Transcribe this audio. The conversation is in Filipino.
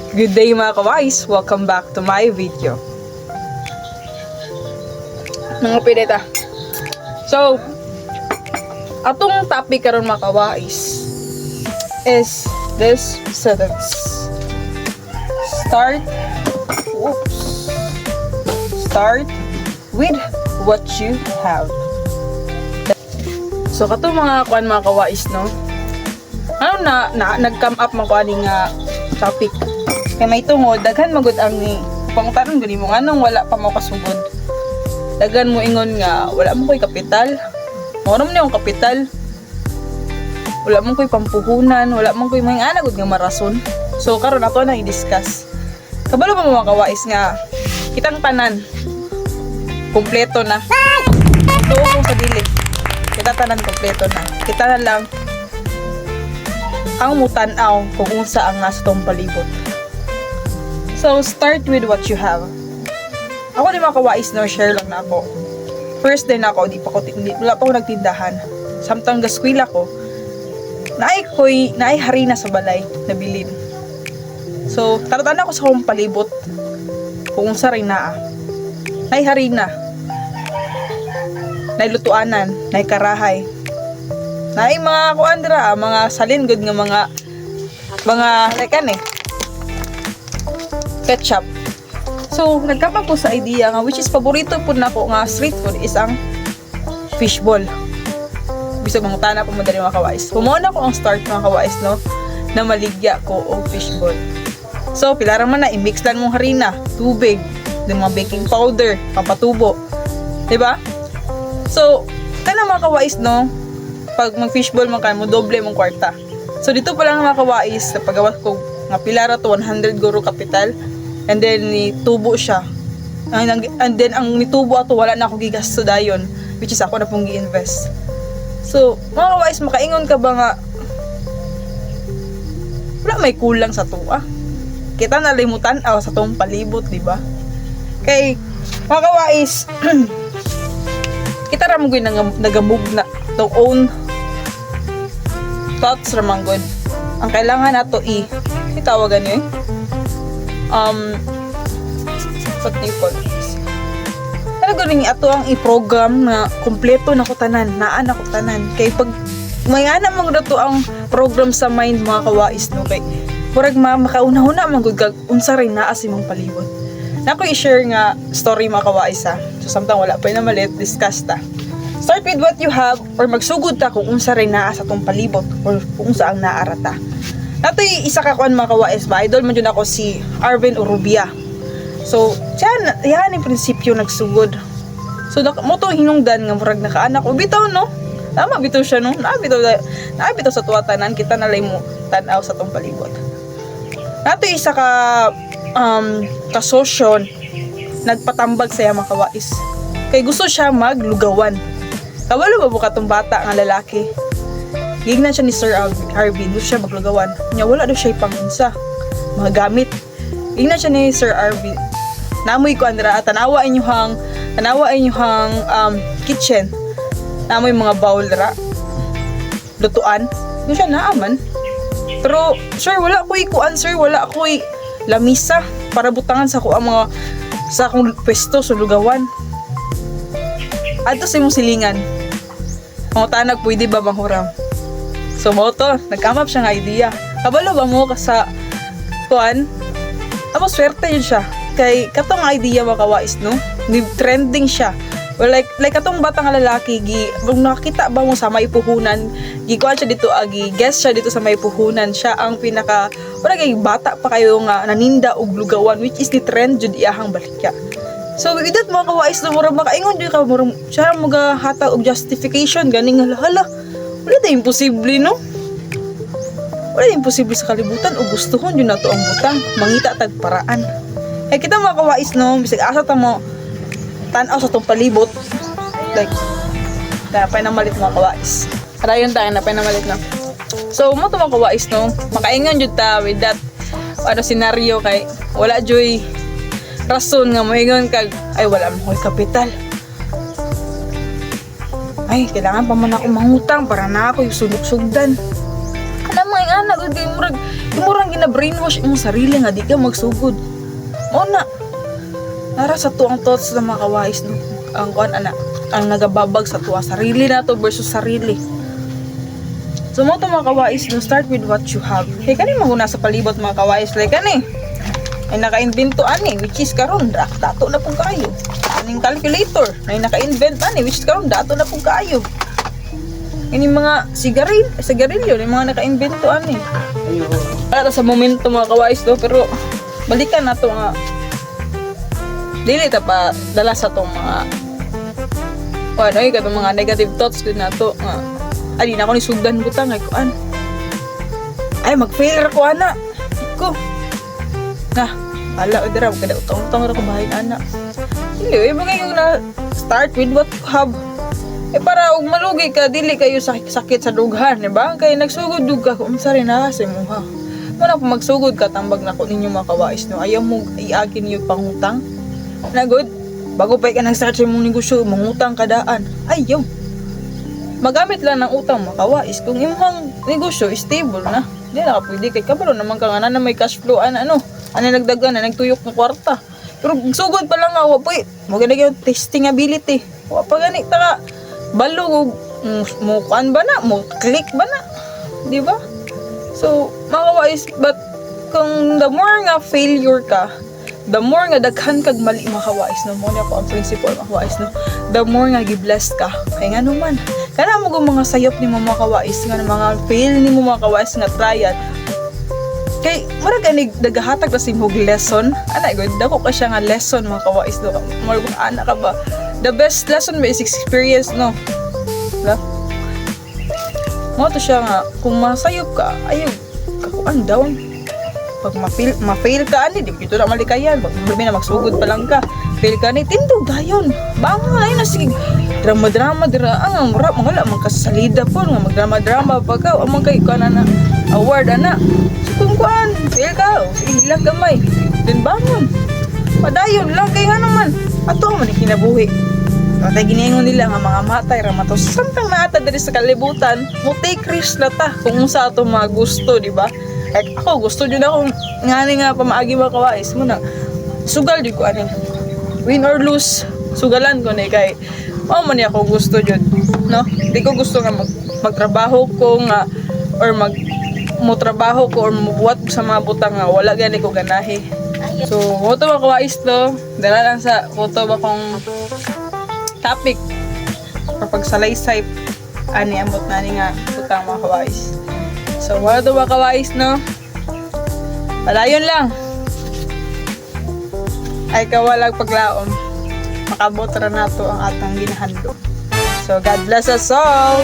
Good day mga kawais! Welcome back to my video. Mga pinita. So, atong topic karon mga kawais is this sentence. Start with what you have. So, kato mga kuan mga kawais, no? Ano nag-come up mga kuan nga topic. Kaya may tungod, daghan magud ang ni pangutanon gani mo nganong wala pa mo kasugod. Daghan mo ingon nga wala mo koy kapital. Mao man yung kapital. Wala mo koy pampuhunan, wala mo koy mga ana gud nga marason. So karon ato na i-discuss. Kabalo pa mo mga kawais nga kitang tanan kompleto na. Tuo ko sa dili. Kita tanan kompleto na. Kita na lang ang mutan-aw kung unsa ang nasa tong palibot. So, start with what you have. Ako di mga kawais na share lang na ako. First din ako, wala pa ako nagtindahan. Samtang gaskwila ko, naay harina sa balay na bilin. So, taratana ako sa akong palibot kung unsa rin naa. Naay harina, naay lutuanan, naay karahay, naay mga kuandra, mga salin good nga mga like ketchup. So, nagkapa ko sa idea nga which is paborito po na ko nga street food is ang fishball. Bisag mga tana po mo dali mga kawais. Pumuna ko ang start mga kawais, no? Na maligya ko o fishball. So, pilara man na, i-mix lang mong harina, tubig, then mga baking powder, pampatubo. Diba? So, kana mga kawais, no? Pag mag-fishball mo ka, mo doble mong kwarta. So, dito pa lang mga kawais, na pagawas ko nga pilara to 100 guro kapital. And then, nitubo siya. And then, ang nitubo ato, wala na ako gigasto dayon. Which is ako na pong gi-invest. So, mga kawais, makaingon ka ba nga, wala may kulang sa tuwa. Kita nalimutan sa tong palibot, di ba? Kay, mga kawais, kita ramang nagamove na to own thoughts ramang good. Ang kailangan nato itawagan nyo what do you call this? Talaga rin ato ang i-program na kompleto na ko tanan, naan ako tanan. Kay pag may ana mang dato ang program sa mind mga kawais, no? Kay murag makauna-una man gud kag unsa rin naa si mong palibot. Nako i-share nga story mga kawais ha. So samtang wala pa na malit discuss ta. Start with what you have or magsugod ta kung unsa rin naa sa tong palibot or kung unsa ang naarata. Natoy isa ka kuan mga kawais ba, idol man jud ako si Arvin Urubia. So, yan yung prinsipyo nagsugod. So, mo to hinungdan nga murag nakaanak ko bitaw no. Tama bitaw siya no. Naabitaw sa tuwatanan kita nalay mo tan-aw sa tong palibot. Natoy isa ka kasosyo nagpatambag sa mga kawais. Kay gusto siya maglugawan. Kabalo ba buka tong bata nga lalaki? Gignan siya ni Sir Arvin, gusto siya maglugawan. Nya wala daw siya panginsa, mga gamit. Gignan siya ni Sir Arvin. Namoy ko andra tanawa inyuhang kitchen. Namoy mga bowl ra. Lutuan. Gusto siya naaman. Pero sir wala ko answer, wala ko lamisa para butangan sa ko ang mga sa akong pwesto sa lugawan. Adto sa imong silingan. Mga tanag pwede ba manghuram? So mo to, nag-come up siya ng idea. Kabalo ba mo sa kuan? Tapos swerte yun siya. Kay katong idea mga kawais, no? Trending siya. Well, like katong batang lalaki, kung nakita ba mo sa may puhunan, gikuan siya dito, guest siya dito sa may puhunan. Siya ang pinaka, wala kay bata pa kayo nga naninda og lugawan, which is the trend jud iyahang balikya. So, with that mga kawais, no, murag makaingon jud ka, murag siya magahata og justification, ganing hala. Wala na imposible, no? Wala na imposible sa kalibutan o gustuhon yun na to ang butang. Mangita tag paraan. Eh, kita mga kawais, no? Bisag asa ta mo tanaw sa tong palibot. Like, napay na malit mga kawais. Karayon tayo, napay na malit na. So, mo to mga kawais, no? Makaingan jud ta with that scenario kay wala joy rason nga moingon kag ay wala mo koy kapital. Ay, kailangan pa man ako mangutang para na ako yung sugdan. Alam mo, yung anak, murag, Imurang gina-brainwash imong sarili nga di ka magsugod. Mao na. Nara sa tuang thoughts sa mga kawais no. Ang kuan ana, ang nagababag sa tuwa sarili nato versus sarili. So mo to mga kawais no, start with what you have. Kay kani maguna sa palibot mga kawais like kani. Ay naka-invento ani which is karon dato na pong kaayo. Aning calculator ay naka-invent ani which is karon dato na pong kaayo. Ini mga sigarilyo ni mga naka-invento ani. Para sa momento mga kawais do pero balikan nato nga dili ta pa dala sa tong mga ano ay katong mga negative thoughts din nato nga ali na ko ni sugdan butang ay kuan ay mag-fail ra ko ana ko na ala dira kada utong-utong ra ko bahin ana dili bagay yung na start with what you have para ug malugi ka dili kayo sakit sa dughan di ba kay nagsugod dug ka kung sa rin na sa imuha wala pa magsugod ka tambag na ko ninyo mga kawais no ayaw mo iagin niyo pangutang na good bago pa ka nag-start sa imong negosyo mangutang kadaan ayaw magamit lang ng utang mga kawais kung imong negosyo stable na di na ka pwede kay kabalo naman ka nga na may cash flow ano nagdagan na nagtuyok ng kwarta pero sugod pa lang nga wapoy maganda yung testing ability wa pa gani ta balog mo kuan ba na mo click ba na di ba so mga kawais but kung the more nga failure ka the more nga daghan kag mali mga kawais no mo na po ang principle mga kawais no the more nga gi-blessed ka kay nga naman kana mo mga sayop ni mga kawais nga mga fail ni mo mga kawais nga trial kay mura ganig nagahatag na simhog lesson ana gud dako ka siya nga lesson mga kawais do more kung ana ka ba the best lesson is experience no la mo to siya nga kung masayop ka ayaw kakuan down pag ma-fail ka ani di kito na malikayan pag problema na magsugod pa lang ka fail ka ni tindog dayon bangon ay na sige drama dira ang mura wala man kasalida po nga magdrama pag ka amang kay kana na award ana so kung kuan fail ka sige lang gamay then bangon padayon lang kay nga naman ato man kinabuhi patay giniingon nila nga mga matay ra matos samtang naata diri sa kalibutan mo take risk na ta kung unsa ato mga gusto di ba ako gusto jud ako ngani nga pamaagi mga kawais mo na sugal jud ko ani win or lose sugalan ko ni kay mao man ako gusto jud no di ko gusto nga magtrabaho ko nga or mo trabaho ko or mubuhat sa mga butang nga wala gani ko ganahi so mo to mga kawais to dala lang sa photo ba kong topic kapag salaysay ani ambot na ni nga butang mga kawais so wala to mga kawais no padayon lang ay kawalag paglaom makabot ra nato ang atong ginahandlo so God bless us all.